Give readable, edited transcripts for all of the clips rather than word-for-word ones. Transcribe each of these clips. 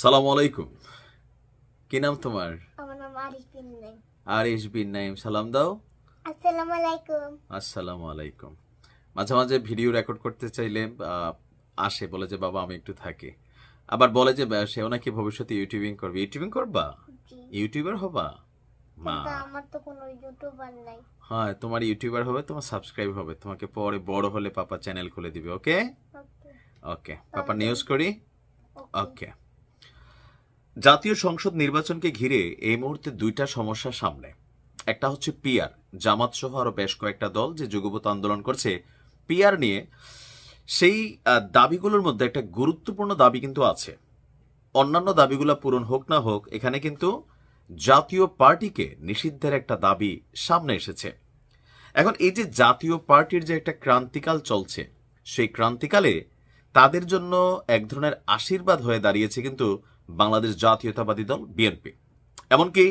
সালামু আলাইকুম। কি নাম তোমার? আমার নাম আরিশ বিন নাইম। আরিশ বিন নাইম, সালাম দাও। আসসালামু আলাইকুম। আসসালামু আলাইকুম। মাঝে মাঝে ভিডিও রেকর্ড করতে চাইলে আসে, বলে যে বাবা আমি একটু থাকি, আবার বলে যে সেও নাকি ভবিষ্যতে ইউটিউবিং করবে। ইউটিউবিং করবা? জি, ইউটিউবার হবা? মা, কিন্তু আমার তো কোনো ইউটিউবার নাই। হ্যাঁ, তোমার ইউটিউবার হবে, তোমার সাবস্ক্রাইব হবে, তোমাকে পরে বড় হলে পাপা চ্যানেল খুলে দিবে। ওকে ওকে ওকে, পাপা নিউজ করি। ওকে। ওকে, জাতীয় সংসদ নির্বাচনকে ঘিরে এই মুহূর্তে দুইটা সমস্যা সামনে। একটা হচ্ছে পিআর, জামাত সহ আরো বেশ কয়েকটা দল যে যুগপৎ আন্দোলন করছে পিআর নিয়ে। সেই দাবিগুলোর মধ্যে একটা গুরুত্বপূর্ণ দাবি কিন্তু আছে। অন্যান্য দাবিগুলো পূরণ হোক না হোক, এখানে কিন্তু জাতীয় পার্টিকে নিষিদ্ধের একটা দাবি সামনে এসেছে। এখন এই যে জাতীয় পার্টির যে একটা ক্রান্তিকাল চলছে, সেই ক্রান্তিকালে তাদের জন্য এক ধরনের আশীর্বাদ হয়ে দাঁড়িয়েছে কিন্তু বাংলাদেশ জাতীয়তাবাদী দল বিএনপি। এমনকি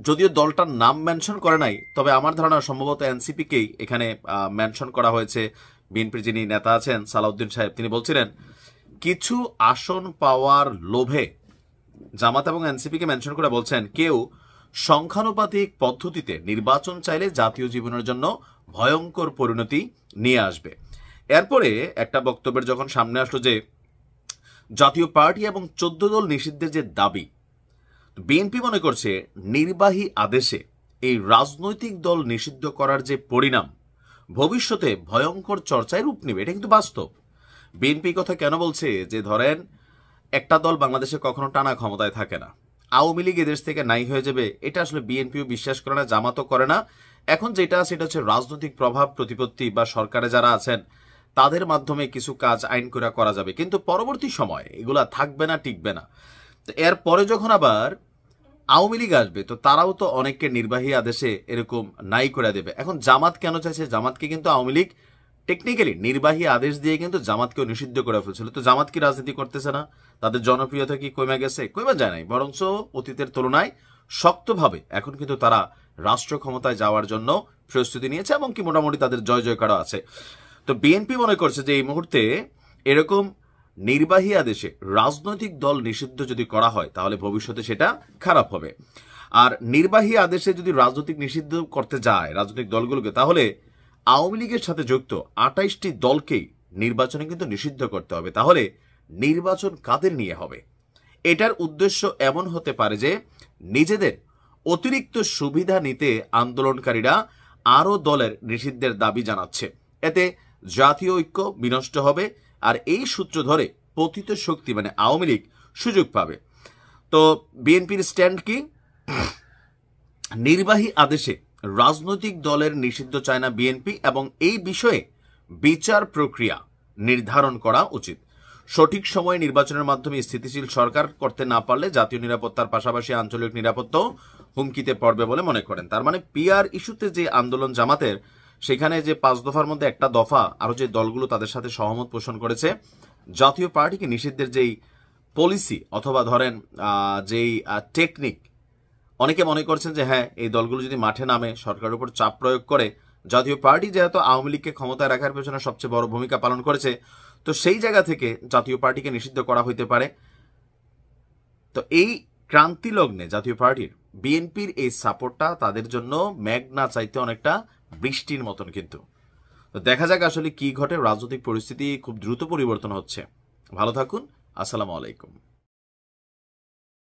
যদিও দলটার নাম মেনশন করে নাই, তবে আমার ধারণা সম্ভবত এনসিপিকেই এখানে মেনশন করা হয়েছে। বিএনপির যিনি নেতা আছেন সালাউদ্দিন সাহেব, তিনি বলছিলেন কিছু আসন পাওয়ার লোভে জামাত এবং এনসিপিকে মেনশন করে বলছেন কেউ সংখ্যানুপাতিক পদ্ধতিতে নির্বাচন চাইলে জাতীয় জীবনের জন্য ভয়ঙ্কর পরিণতি নিয়ে আসবে। এরপরে একটা বক্তব্যের যখন সামনে আসলো যে জাতীয় পার্টি এবং 14 দল নিষিদ্ধের যে দাবি, বিএনপি মনে করছে নির্বাহী আদেশে এই রাজনৈতিক দল নিষিদ্ধ করার যে পরিণাম ভবিষ্যতে ভয়ঙ্কর চর্চায় রূপ নেবে। এটা কিন্তু বাস্তব। বিএনপি কথা কেন বলছে? যে ধরেন একটা দল বাংলাদেশে কখনো টানা ক্ষমতায় থাকে না, আওয়ামী লীগ এদেশ থেকে নাই হয়ে যাবে, এটা আসলে বিএনপিও বিশ্বাস করে না, জামাতও করে না। এখন যেটা সেটা হচ্ছে রাজনৈতিক প্রভাব প্রতিপত্তি বা সরকারে যারা আছেন তাদের মাধ্যমে কিছু কাজ আইন করে করা যাবে, কিন্তু পরবর্তী সময় এগুলা থাকবে না, টিকবে না। তো এরপরে যখন আবার আওয়ামী লীগ আসবে, তো তারাও তো অনেককে নির্বাহী আদেশে এরকম নাই করে দেবে। এখন জামাত কেন চাইছে? জামাতকে কিন্তু আওয়ামী লীগ টেকনিক্যালি নির্বাহী আদেশ দিয়ে কিন্তু জামাতকেও নিষিদ্ধ করে ফেলছিল। তো জামাত কি রাজনীতি করতেছে না? তাদের জনপ্রিয়তা কি কমে গেছে? কমে যায় নাই, বরঞ্চ অতীতের তুলনায় শক্তভাবে এখন কিন্তু তারা রাষ্ট্র ক্ষমতায় যাওয়ার জন্য প্রস্তুতি নিয়েছে এবং কি মোটামুটি তাদের জয় জয়কারও আছে। তো বিএনপি মনে করছে যে এই মুহূর্তে এরকম নির্বাহী আদেশে রাজনৈতিক দল নিষিদ্ধ যদি করা হয় তাহলে ভবিষ্যতে সেটা খারাপ হবে। আর নির্বাহী আদেশে যদি রাজনৈতিক নিষিদ্ধ করতে যায় রাজনৈতিক দলগুলোকে, তাহলে আওয়ামী লীগের সাথে যুক্ত 28টি দলকেই নির্বাচনে কিন্তু নিষিদ্ধ করতে হবে। তাহলে নির্বাচন কাদের নিয়ে হবে? এটার উদ্দেশ্য এমন হতে পারে যে নিজেদের অতিরিক্ত সুবিধা নিতে আন্দোলনকারীরা আরো দলের নিষিদ্ধের দাবি জানাচ্ছে। এতে জাতীয় ঐক্য বিনষ্ট হবে, আর এই সূত্র ধরে পতিত শক্তি মানে আওয়ামী লীগ সুযোগ পাবে। তো বিএনপির স্ট্যান্ড কি? নির্বাহী আদেশে রাজনৈতিক দলের নিষিদ্ধ চায় না বিএনপি, এবং এই বিষয়ে বিচার প্রক্রিয়া নির্ধারণ করা উচিত। সঠিক সময়ে নির্বাচনের মাধ্যমে স্থিতিশীল সরকার করতে না পারলে জাতীয় নিরাপত্তার পাশাপাশি আঞ্চলিক নিরাপত্তাও হুমকিতে পড়বে বলে মনে করেন। তার মানে পিআর ইস্যুতে যে আন্দোলন জামাতের, সেখানে যে 5 দফার মধ্যে একটা দফা আরো যে দলগুলো তাদের সাথে সহমত পোষণ করেছে, জাতীয় পার্টিকে নিষিদ্ধের যেই পলিসি অথবা ধরেন যেই টেকনিক, অনেকে মনে করছেন যে হ্যাঁ, এই দলগুলো যদি মাঠে নামে সরকারের উপর চাপ প্রয়োগ করে, জাতীয় পার্টি যেহেতু আওয়ামী লীগকে ক্ষমতায় রাখার পেছনে সবচেয়ে বড় ভূমিকা পালন করেছে, তো সেই জায়গা থেকে জাতীয় পার্টিকে নিষিদ্ধ করা হইতে পারে। তো এই ক্রান্তি লগ্নে জাতীয় পার্টির বিএনপির এই সাপোর্টটা তাদের জন্য মেঘ না চাইতে অনেকটা বৃষ্টির মতন। কিন্তু তো দেখা যাক আসলে কি ঘটে। রাজনৈতিক পরিস্থিতি খুব দ্রুত পরিবর্তন হচ্ছে। ভালো থাকুন। আসসালামু আলাইকুম।